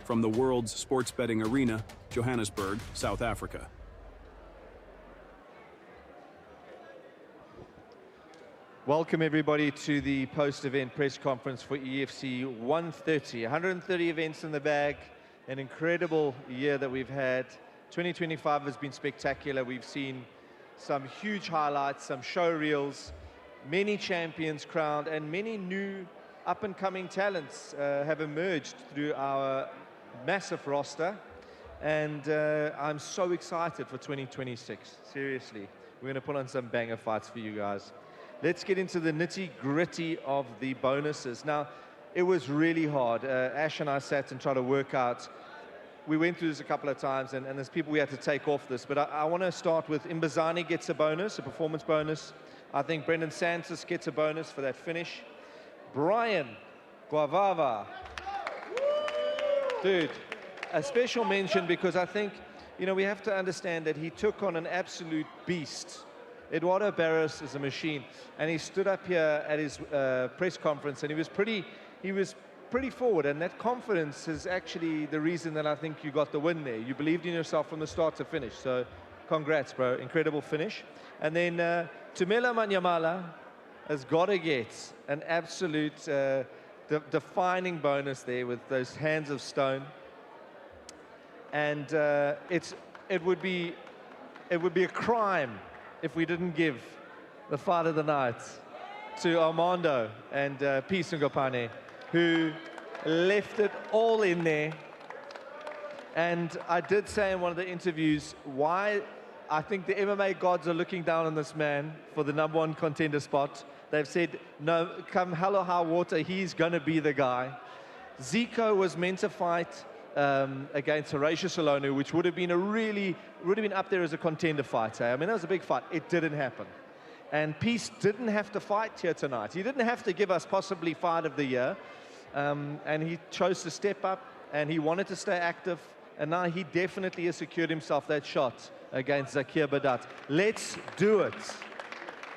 from the world's sports betting arena, Johannesburg, South Africa. Welcome everybody to the post-event press conference for EFC 130. 130 events in the bag, an incredible year that we've had. 2025 has been spectacular. We've seen some huge highlights, some show reels, many champions crowned, and many new up-and-coming talents have emerged through our massive roster. And I'm so excited for 2026. Seriously, we're going to put on some banger fights for you guys. Let's get into the nitty-gritty of the bonuses. Now, it was really hard. Ash and I sat and tried to work out. We went through this a couple of times, and there's people we had to take off this. But I want to start with Mbazani gets a bonus, a performance bonus. I think Brendan Santos gets a bonus for that finish. Brian Guavava. Dude, a special mention because I think, you know, we have to understand that he took on an absolute beast. Eduardo Barros is a machine, and he stood up here at his press conference, and he was pretty forward, and that confidence is actually the reason that I think you got the win there. You believed in yourself from the start to finish, so congrats, bro. Incredible finish. And then Tumelo Manyamala has got to get an absolute defining bonus there with those hands of stone, and it would be a crime if we didn't give the fight of the night to Armando and Peace Ngopane, who left it all in there. And I did say in one of the interviews why I think the MMA gods are looking down on this man for the #1 contender spot. They've said, no, come hell or high water, he's going to be the guy. Zico was meant to fight against Horatio Solonu, which would have been up there as a contender fight. I mean, that was a big fight. It didn't happen. And Peace didn't have to fight here tonight. He didn't have to give us possibly fight of the year. And he chose to step up, and he wanted to stay active. And now he definitely has secured himself that shot against Zakir Badat. Let's do it,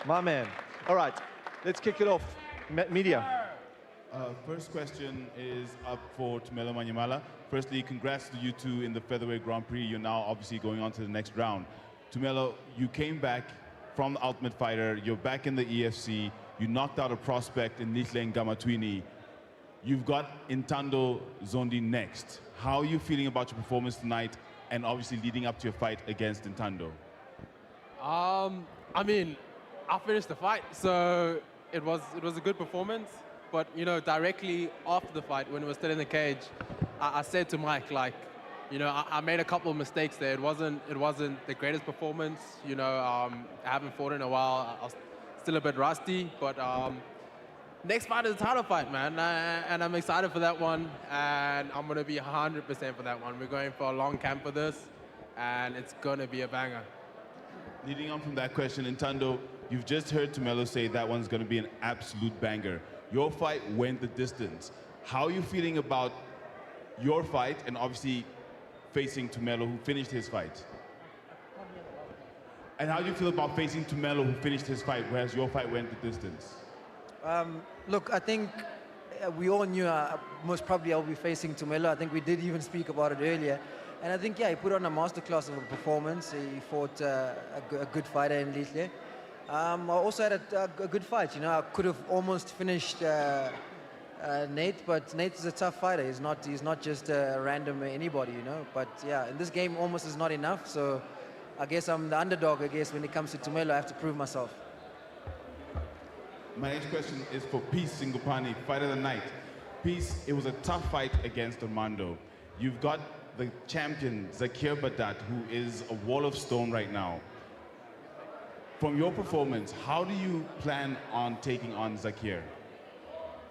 my man. All right, let's kick it off. Media. First question is up for Tumelo Manyamala. Firstly, congrats to you two in the Featherweight Grand Prix. You're now obviously going on to the next round. Tumelo, you came back from the Ultimate Fighter. You're back in the EFC. You knocked out a prospect in Litleng Gamatwini. You've got Intando Zondi next. How are you feeling about your performance tonight and obviously leading up to your fight against Intando? I mean, I finished the fight, so it was a good performance. But, you know, directly after the fight, when we were still in the cage, I said to Mike, like, you know, I made a couple of mistakes there. It wasn't the greatest performance. You know, I haven't fought in a while. I was still a bit rusty. But next fight is a title fight, man. And I'm excited for that one. And I'm going to be 100% for that one. We're going for a long camp for this. And it's going to be a banger. Leading on from that question, Intando, you've just heard Tumelo say that one's going to be an absolute banger. Your fight went the distance. How are you feeling about your fight and obviously facing Tumelo, who finished his fight? And how do you feel about facing Tumelo, who finished his fight, whereas your fight went the distance? Look, I think we all knew most probably I'll be facing Tumelo. I think we did even speak about it earlier. And I think, yeah, he put on a masterclass of a performance. He fought a good fighter in Litle. I also had a good fight. You know, I could have almost finished Nate, but Nate is a tough fighter. He's not just a random anybody, you know. But yeah, in this game, almost is not enough. So I guess I'm the underdog. I guess when it comes to Tumelo, I have to prove myself. My next question is for Peace Ngopane, fight of the night. Peace, it was a tough fight against Armando. You've got the champion Zakir Badat, who is a wall of stone right now. From your performance, how do you plan on taking on Zakir?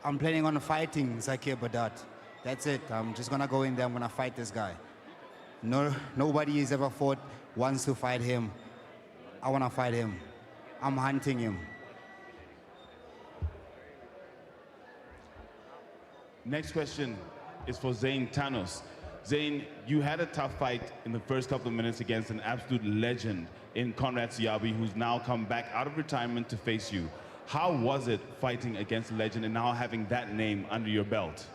I'm planning on fighting Zakir Badat. That's it. I'm just gonna go in there. I'm gonna fight this guy. Nobody has ever fought wants to fight him. I wanna fight him. I'm hunting him. Next question is for Zane Thanos. Zane, you had a tough fight in the first couple of minutes against an absolute legend in Conrad Siabi, who's now come back out of retirement to face you. How was it fighting against a legend and now having that name under your belt?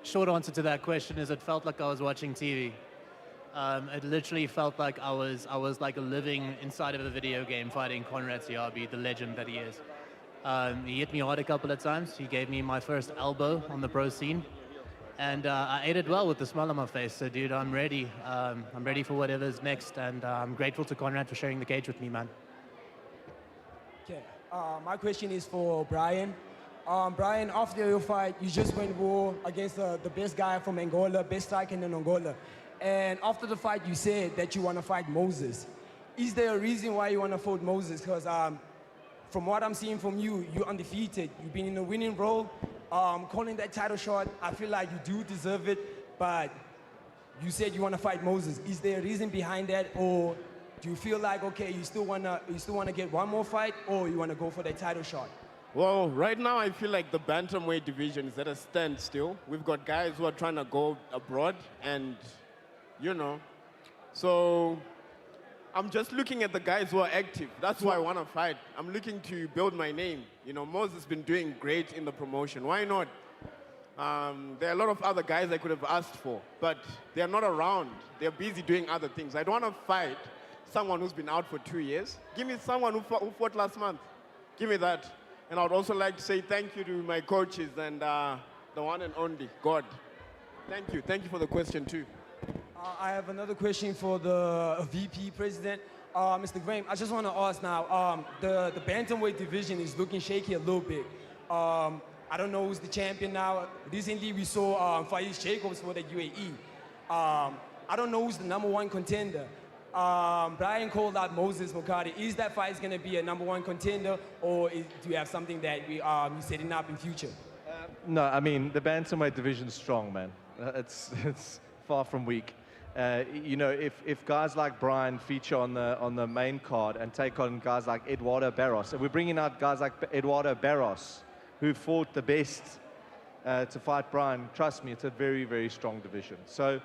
short answer to that question is it felt like I was watching TV. It literally felt like I was like living inside of a video game fighting Conrad Siabi, the legend that he is. He hit me hard a couple of times. He gave me my first elbow on the pro scene. And I ate it well with a smile on my face. So, dude, I'm ready. I'm ready for whatever's next. And I'm grateful to Conrad for sharing the cage with me, man. Okay. My question is for Brian. Brian, after your fight, you just went war against the best guy from Angola, best striker in Angola. And after the fight, you said that you want to fight Moses. Is there a reason why you want to fight Moses? Because from what I'm seeing from you, you're undefeated. You've been in a winning role. Calling that title shot, I feel like you do deserve it, but you said you want to fight Moses. Is there a reason behind that, or do you feel like, okay, you still wanna get one more fight, or you want to go for that title shot? Well, right now I feel like the bantamweight division is at a standstill. We've got guys who are trying to go abroad, and you know, so I'm just looking at the guys who are active. That's why I want to fight. I'm looking to build my name. You know, Moses has been doing great in the promotion. Why not? There are a lot of other guys I could have asked for, but they're not around. They're busy doing other things. I don't want to fight someone who's been out for 2 years. Give me someone who fought last month. Give me that. And I would also like to say thank you to my coaches and the one and only, God. Thank you. Thank you for the question, too. I have another question for the VP president. Mr. Graham, I just want to ask now, the bantamweight division is looking shaky a little bit. I don't know who's the champion now. Recently we saw Faiz Jacobs for the UAE. I don't know who's the #1 contender. Brian called out Moses Mokari. Is that fight going to be a #1 contender, or do you have something that you're setting up in future? No, I mean, the bantamweight division's strong, man. It's far from weak. You know, if guys like Brian feature on the main card and take on guys like Eduardo Barros, and we're bringing out guys like Eduardo Barros, who fought the best to fight Brian, trust me, it's a very, very strong division. So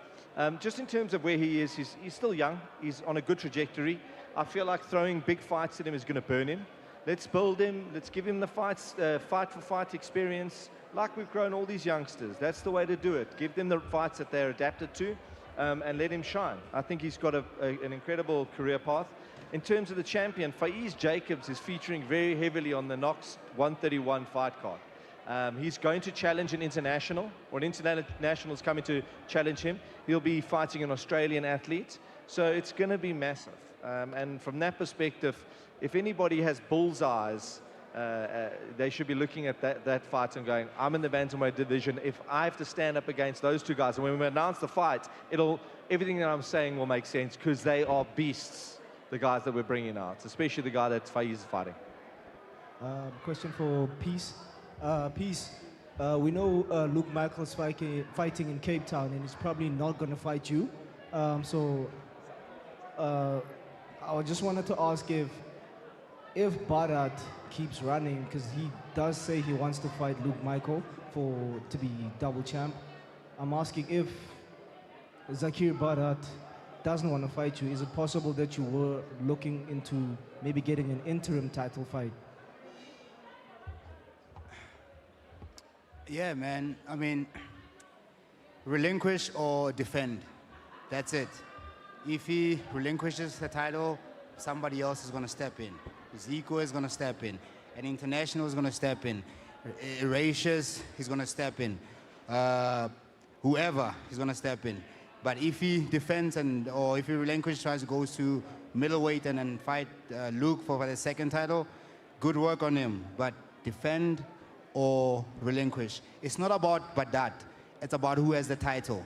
just in terms of where he is, he's still young. He's on a good trajectory. I feel like throwing big fights at him is going to burn him. Let's build him. Let's give him the fight-for-fight experience like we've grown all these youngsters. That's the way to do it. Give them the fights that they're adapted to. And let him shine. I think he's got an incredible career path. In terms of the champion, Faiz Jacobs is featuring very heavily on the Knox 131 fight card. He's going to challenge an international, or an international is coming to challenge him. He'll be fighting an Australian athlete, so it's going to be massive. And from that perspective, if anybody has bullseyes, they should be looking at that fight and going, I'm in the bantamweight division. If I have to stand up against those two guys, and when we announce the fight, everything that I'm saying will make sense, because they are beasts, the guys that we're bringing out, especially the guy that Faiz is fighting. Question for Peace. Peace, we know Luke Michael's fighting in Cape Town, and he's probably not going to fight you. So I just wanted to ask if Barat keeps running, because he does say he wants to fight Luke Michael to be double champ. I'm asking, if Zakir Barat doesn't want to fight you, is it possible that you were looking into maybe getting an interim title fight? Yeah, man. I mean, relinquish or defend. That's it. If he relinquishes the title, somebody else is going to step in. Zico is going to step in. An international is going to step in. Erasures, he's going to step in. Whoever is going to step in. But if he defends or if he relinquishes, tries to go to middleweight and then fight Luke for the second title, good work on him. But defend or relinquish. It's not about Badat. It's about who has the title.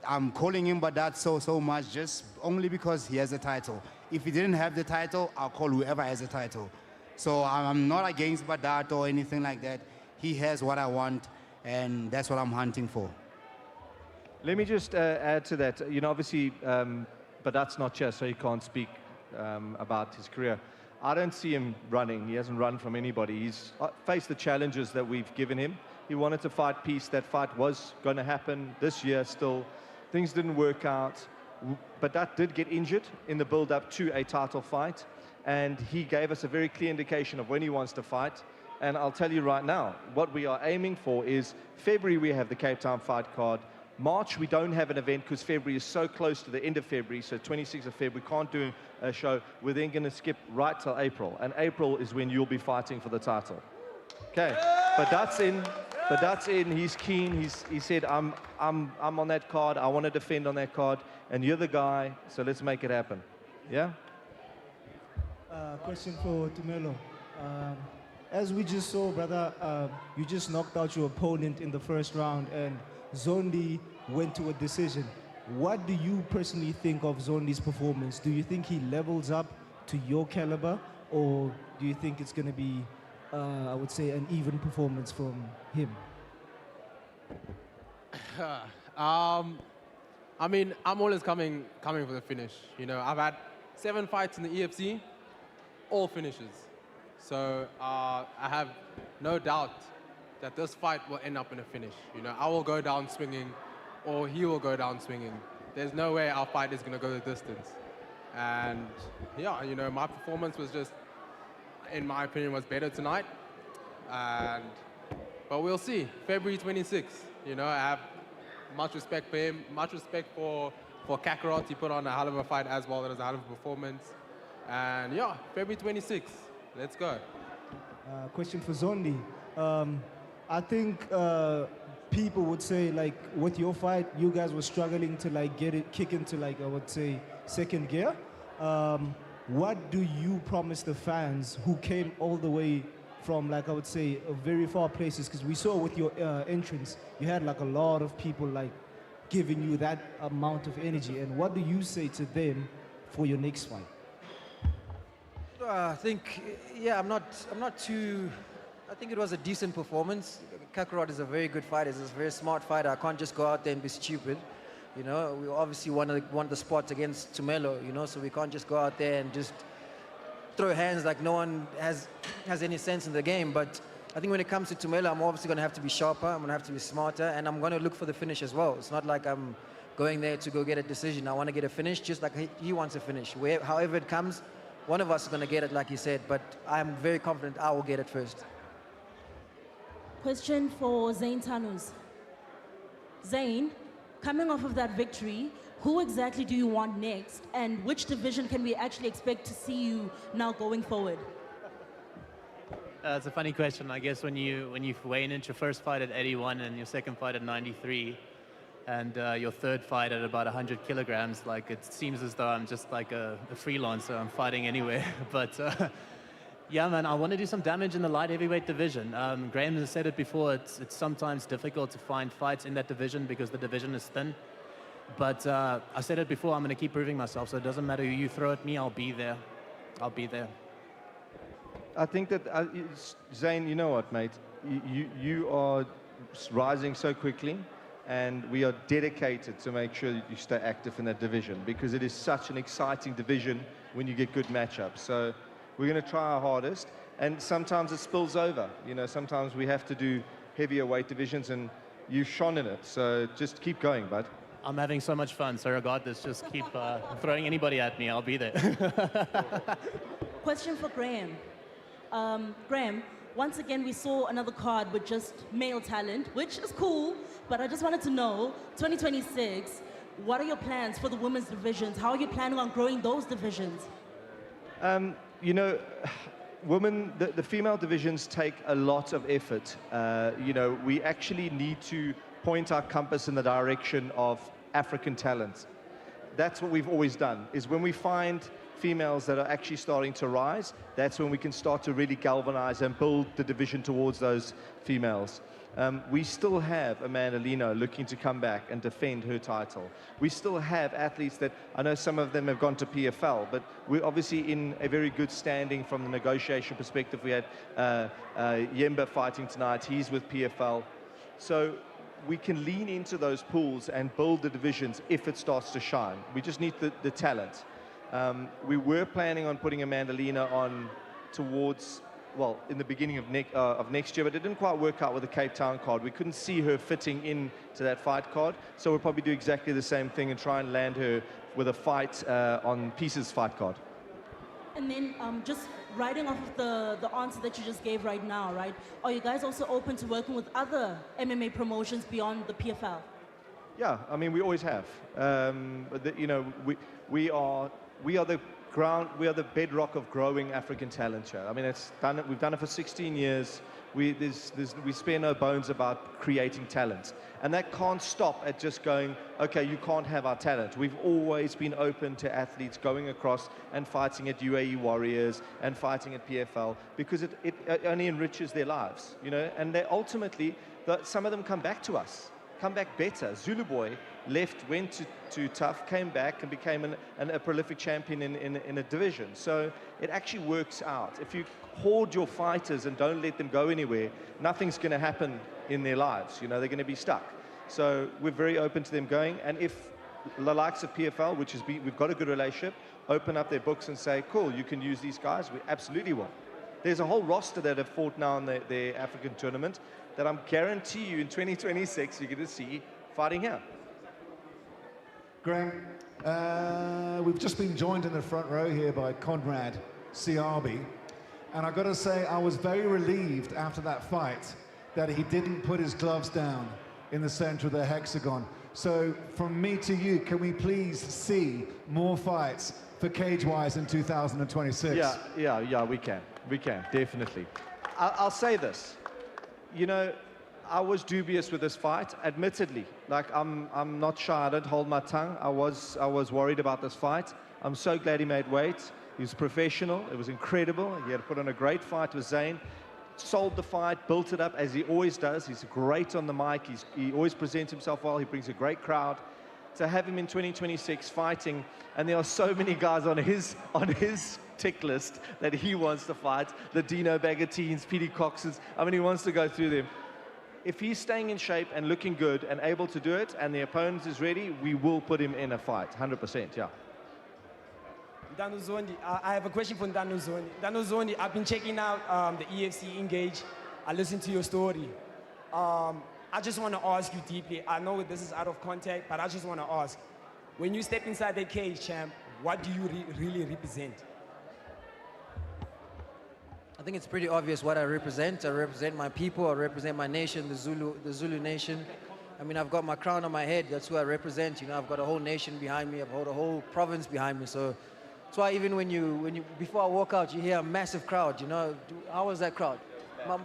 I'm calling him Badat so much just only because he has the title. If he didn't have the title, I'll call whoever has the title. So I'm not against Badat or anything like that. He has what I want, and that's what I'm hunting for. Let me just add to that. You know, obviously, Badat's not here, so he can't speak about his career. I don't see him running. He hasn't run from anybody. He's faced the challenges that we've given him. He wanted to fight Peace. That fight was going to happen this year still. Things didn't work out. But that did get injured in the build-up to a title fight. And he gave us a very clear indication of when he wants to fight. And I'll tell you right now, what we are aiming for is February, we have the Cape Town fight card. March, we don't have an event because February is so close to the end of February, so 26th of February, we can't do a show. We're then going to skip right till April, and April is when you'll be fighting for the title. Okay, but that's in. He's keen. He said, I'm on that card. I want to defend on that card, and you're the guy. So let's make it happen. Yeah. Question for Tumelo. As we just saw, brother, you just knocked out your opponent in the first round, and Zondi went to a decision. What do you personally think of Zondi's performance? Do you think he levels up to your caliber, or do you think it's going to be, I would say, an even performance from him? I mean, I'm always coming for the finish. You know, I've had 7 fights in the EFC, all finishes. So I have no doubt that this fight will end up in a finish. You know, I will go down swinging, or he will go down swinging. There's no way our fight is going to go the distance. And yeah, you know, my performance was just, in my opinion, was better tonight. But we'll see. February 26th. You know, I have much respect for him, much respect for Kakarot. He put on a hell of a fight as well. It was a hell of a performance. And yeah, February 26th. Let's go. Question for Zondi. I think people would say, like, with your fight, you guys were struggling to like kick into, like, I would say, second gear. What do you promise the fans who came all the way from, like, I would say, very far places? Because we saw with your entrance, you had like a lot of people like giving you that amount of energy. And what do you say to them for your next fight? I think, yeah, I'm not too. I think it was a decent performance. Kakarot is a very good fighter. He's a very smart fighter. I can't just go out there and be stupid. You know, we obviously won the spots against Tumelo, you know, so we can't just go out there and just throw hands like no one has any sense in the game. But I think when it comes to Tumelo, I'm obviously going to have to be sharper. I'm going to have to be smarter, and I'm going to look for the finish as well. It's not like I'm going there to go get a decision. I want to get a finish just like he wants a finish. However it comes, one of us is going to get it, like he said, but I'm very confident I will get it first. Question for Zain Tanus. Zain, coming off of that victory, who exactly do you want next, and which division can we actually expect to see you now going forward? It's a funny question. I guess when you weigh in your first fight at 81 and your second fight at 93, and your third fight at about 100 kilograms, like, it seems as though I'm just like a freelancer. I'm fighting anywhere. But yeah, man, I want to do some damage in the light heavyweight division. Graham has said it before. It's sometimes difficult to find fights in that division because the division is thin. But I said it before. I'm going to keep proving myself. So it doesn't matter who you throw at me. I'll be there. I'll be there. I think that, Zain, you know what, mate? You are rising so quickly, and we are dedicated to make sure that you stay active in that division, because it is such an exciting division when you get good matchups. So we're going to try our hardest, and sometimes it spills over. You know, sometimes we have to do heavier weight divisions, and you shone in it. So just keep going, bud. I'm having so much fun, so regardless, just keep throwing anybody at me. I'll be there. Question for Graham. Graham, once again, we saw another card with just male talent, which is cool, but I just wanted to know, 2026, what are your plans for the women's divisions? How are you planning on growing those divisions? You know, women, the female divisions take a lot of effort. You know, we actually need to point our compass in the direction of African talent. That's what we've always done, is when we find females that are actually starting to rise, that's when we can start to really galvanize and build the division towards those females. We still have Amanda Lino looking to come back and defend her title. We still have athletes that, I know some of them have gone to PFL, but we're obviously in a very good standing from the negotiation perspective. We had Yemba fighting tonight. He's with PFL. So we can lean into those pools and build the divisions if it starts to shine. We just need the talent. We were planning on putting Amanda Lina on towards, well, in the beginning of next year, but it didn't quite work out with the Cape Town card. We couldn't see her fitting into that fight card, so we'll probably do exactly the same thing and try and land her with a fight on Pieces fight card. And then just riding off of the answer that you just gave right now, right? Are you guys also open to working with other MMA promotions beyond the PFL? Yeah, I mean, we always have. You know, we are the ground, we are the bedrock of growing African talent here. I mean, we've done it for 16 years. We spare no bones about creating talent. And that can't stop at just going, okay, you can't have our talent. We've always been open to athletes going across and fighting at UAE Warriors and fighting at PFL because it only enriches their lives, you know, and they ultimately, some of them come back to us, come back better. Zulu Boy left, went to Tough, came back and became a prolific champion in a division. So it actually works out. If you hoard your fighters and don't let them go anywhere, nothing's going to happen in their lives. You know, they're going to be stuck. So we're very open to them going. And if the likes of PFL, which is we've got a good relationship, open up their books and say, cool, you can use these guys, we absolutely will. There's a whole roster that have fought now in the African tournament that I'm guarantee you in 2026 you're going to see fighting here. Graham, we've just been joined in the front row here by Conrad Siabi. And I've got to say, I was very relieved after that fight that he didn't put his gloves down in the center of the hexagon. So from me to you, can we please see more fights for Cage-Wise in 2026? Yeah, we can, definitely. I'll say this, you know, I was dubious with this fight, admittedly. Like, I'm not shy, I don't hold my tongue. I was worried about this fight. I'm so glad he made weight. He was professional, it was incredible. He had put on a great fight with Zayn. Sold the fight, built it up as he always does. He's great on the mic. He always presents himself well. He brings a great crowd. To have him in 2026 fighting, and there are so many guys on his tick list that he wants to fight. The Dino Bagatines, Petey Coxes. I mean, he wants to go through them. If he's staying in shape and looking good and able to do it, and the opponent is ready, we will put him in a fight, 100%, yeah. Dano Zondi, I have a question for Dano Zondi. Dano Zondi, I've been checking out the EFC Engage. I listened to your story. I just want to ask you deeply. I know this is out of context, but I just want to ask. When you step inside the cage, champ, what do you really represent? I think it's pretty obvious what I represent. I represent my people, I represent my nation, the Zulu nation. I mean, I've got my crown on my head, that's who I represent. You know, I've got a whole nation behind me, I've got a whole province behind me. So that's why even when you before I walk out, you hear a massive crowd, you know. How was that crowd?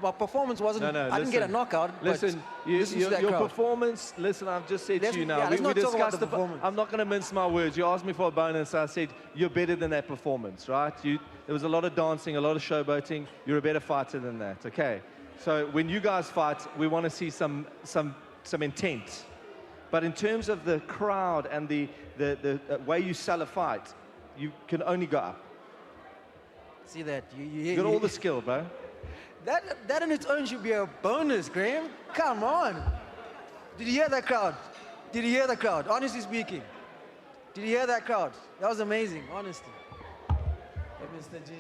My performance wasn't, I didn't get a knockout. Listen, your performance, listen, I've just said to you now, we discussed the performance. I'm not going to mince my words. You asked me for a bonus, I said, you're better than that performance, right? There was a lot of dancing, a lot of showboating. You're a better fighter than that, okay? So when you guys fight, we want to see some intent. But in terms of the crowd and the way you sell a fight, you can only go up. See that? You got all the skill, bro. That in its own should be a bonus, Graham. Come on. Did you hear that crowd? Did you hear the crowd? Honestly speaking. Did you hear that crowd? That was amazing, honestly. Hey, Mr. J,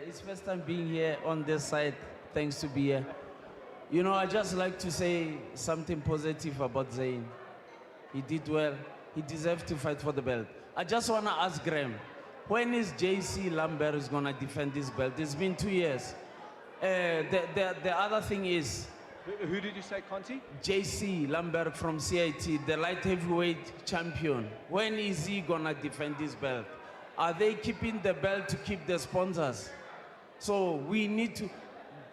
it's first time being here on this side. Thanks to be here. You know, I just like to say something positive about Zayn. He did well. He deserves to fight for the belt. I just want to ask Graham, when is JC Lambert is going to defend this belt? It's been 2 years. The other thing is... Who did you say, Conti? JC Lambert from CIT, the light heavyweight champion. When is he going to defend this belt? Are they keeping the belt to keep the sponsors? So we need to...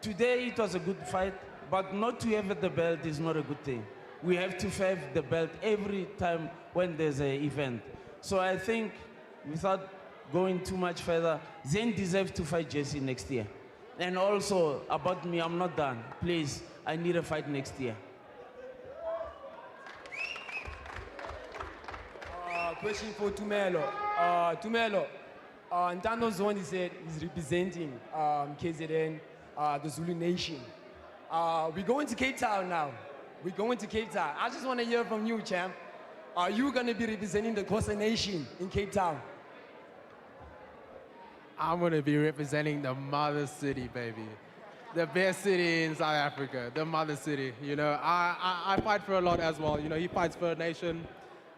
Today it was a good fight, but not to have the belt is not a good thing. We have to have the belt every time when there's an event. So I think, without going too much further, Zayn deserves to fight JC next year. And also, about me, I'm not done. Please, I need a fight next year. Question for Tumelo. Tumelo, Ntando Zondi said he's representing KZN, the Zulu Nation. We're going to Cape Town now. We're going to Cape Town. I just want to hear from you, champ. Are you going to be representing the Xhosa Nation in Cape Town? I'm going to be representing the mother city, baby. The best city in South Africa, the mother city. You know, I fight for a lot as well. You know, he fights for a nation.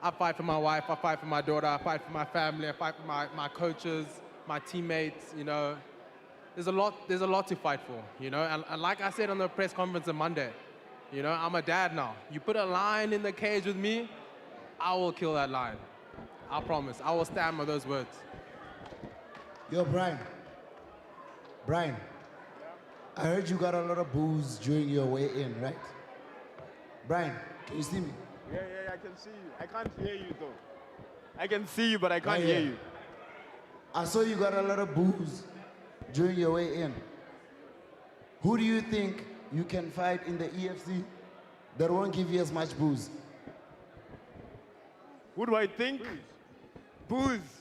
I fight for my wife, I fight for my daughter, I fight for my family, I fight for my coaches, my teammates, you know, there's a lot to fight for, you know, and like I said on the press conference on Monday, you know, I'm a dad now. You put a lion in the cage with me, I will kill that lion. I promise. I will stand by those words. Yo, Brian. Brian, I heard you got a lot of booze during your way in, right? Brian, can you see me? Yeah, I can see you. I can't hear you though. I can see you, but I can't Right hear here. you. I saw you got a lot of booze during your way in. Who do you think you can fight in the EFC that won't give you as much booze? Who do I think? Booze.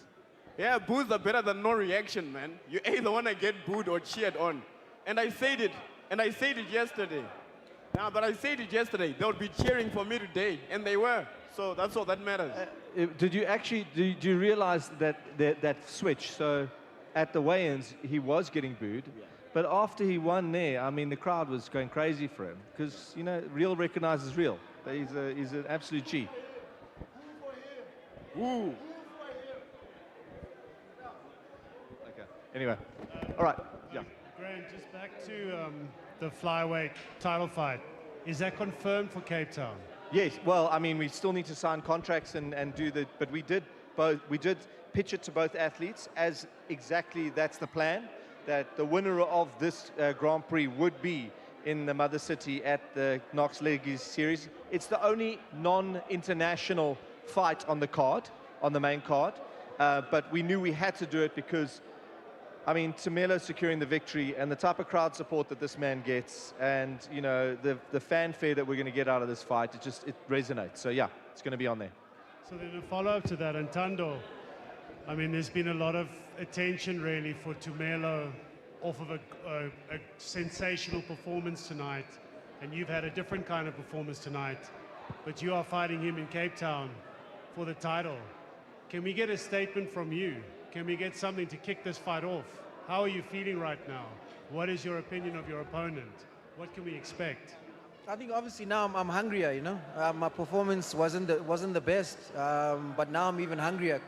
Yeah, booze are better than no reaction, man. You either want to get booed or cheered on. And I said it yesterday. Now that I said it yesterday, they would be cheering for me today, and they were. So that's all that matters. Did you realize that switch? So at the weigh-ins, he was getting booed. But after he won there, I mean, the crowd was going crazy for him. Because, you know, real recognizes real. He's an absolute G. Ooh. Okay. Anyway. All right. Yeah. Graham, just back to the flyweight title fight. Is that confirmed for Cape Town? Yes. Well, I mean, we still need to sign contracts and do the. But we did pitch it to both athletes as exactly that's the plan. That the winner of this Grand Prix would be in the mother city at the Knox Legacy Series. It's the only non-international fight on the card, on the main card. But we knew we had to do it because, I mean, Tumelo securing the victory and the type of crowd support that this man gets, and you know the fanfare that we're going to get out of this fight, it resonates. So yeah, it's going to be on there. So then a follow-up to that, and Tando, I mean, there's been a lot of attention really for Tumelo off of a sensational performance tonight, and you've had a different kind of performance tonight, but you are fighting him in Cape Town for the title. Can we get a statement from you? Can we get something to kick this fight off? How are you feeling right now? What is your opinion of your opponent? What can we expect? I think obviously now I'm hungrier, you know. My performance wasn't the best, but now I'm even hungrier.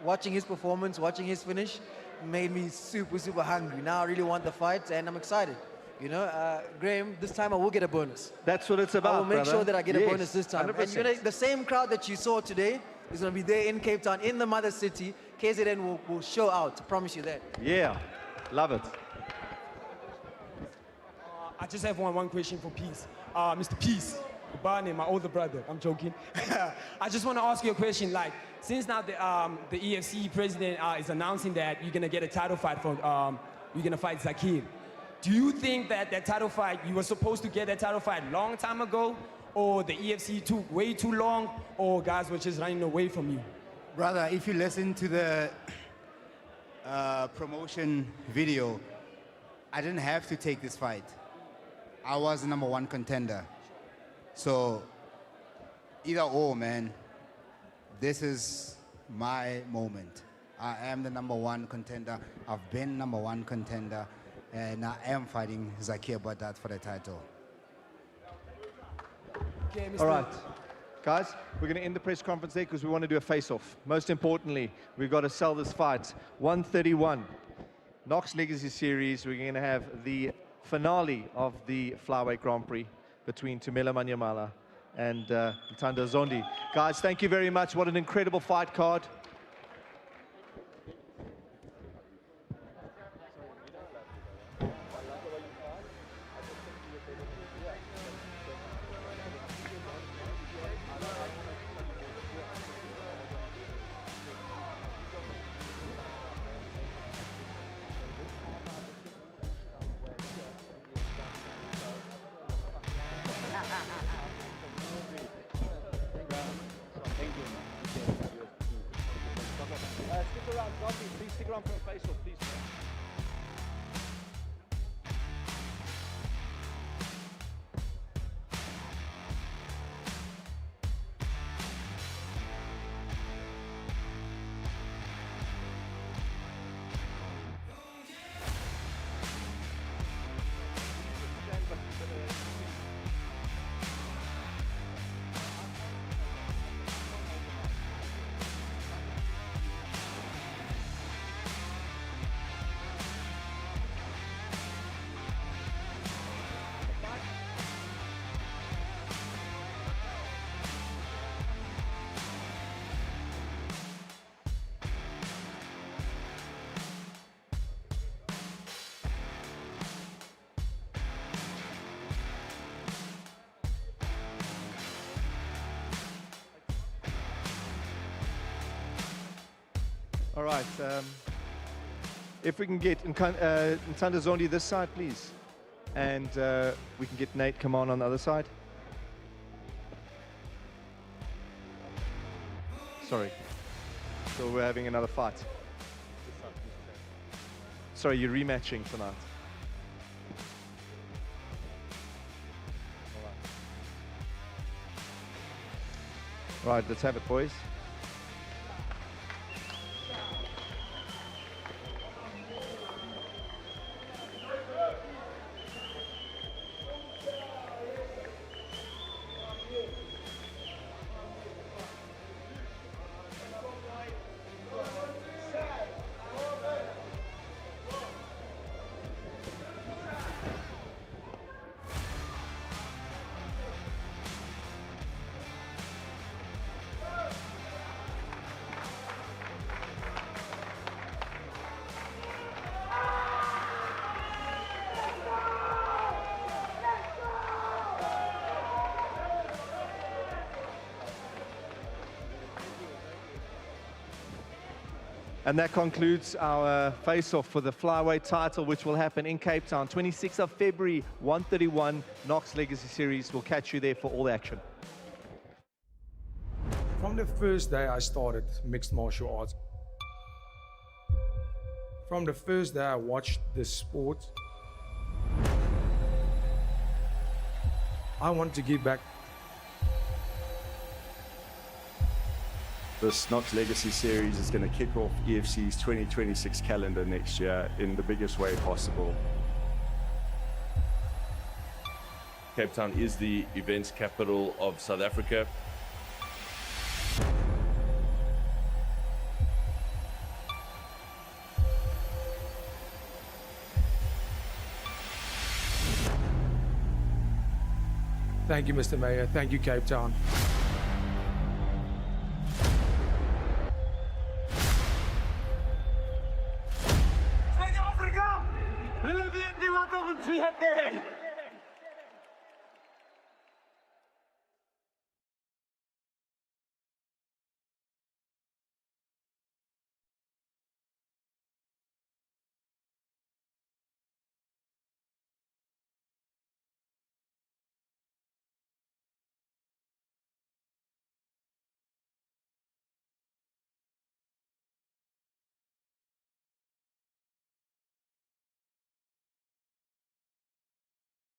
Watching his performance, watching his finish, made me super, super hungry. Now I really want the fight, and I'm excited. You know, Graham, this time I will get a bonus. That's what it's about, I will make brother. sure that I get a Yes, bonus this time. 100%. And you know, the same crowd that you saw today is going to be there in Cape Town, in the mother city. KZN will show out, I promise you that. Yeah, love it. I just have one question for Peace. Mr. Peace, Barney, my older brother. I'm joking. I just want to ask you a question. Like, since now the EFC president is announcing that you're gonna get a title fight for, you're gonna fight Zakir. Do you think that title fight, you were supposed to get that title fight long time ago, or the EFC took way too long, or guys were just running away from you? Brother, if you listen to the promotion video, I didn't have to take this fight. I was the #1 contender. So, either or, man, this is my moment. I am the #1 contender. I've been #1 contender. And I am fighting Zakir Badat for the title. Okay, Mr. All right. Guys, we're going to end the press conference there because we want to do a face-off. Most importantly, we've got to sell this fight. 131, Knox Legacy Series. We're going to have the finale of the Flyweight Grand Prix between Tumelo Manyamala and Ntando Zondi. Guys, thank you very much. What an incredible fight card. All right. If we can get Ntanda Zondi this side, please. And we can get Nate Kaman on the other side. Sorry. So we're having another fight. Sorry, you're rematching tonight. All right, let's have it, boys. And that concludes our face-off for the flyweight title, which will happen in Cape Town, 26th of February, 131, Knox Legacy Series. We'll catch you there for all the action. From the first day I started mixed martial arts, from the first day I watched this sport, I want to give back. This Knox Legacy Series is going to kick off EFC's 2026 calendar next year in the biggest way possible. Cape Town is the events capital of South Africa. Thank you, Mr. Mayor. Thank you, Cape Town. Suid-Afrika! Hulle weet nie wat ons weet nie.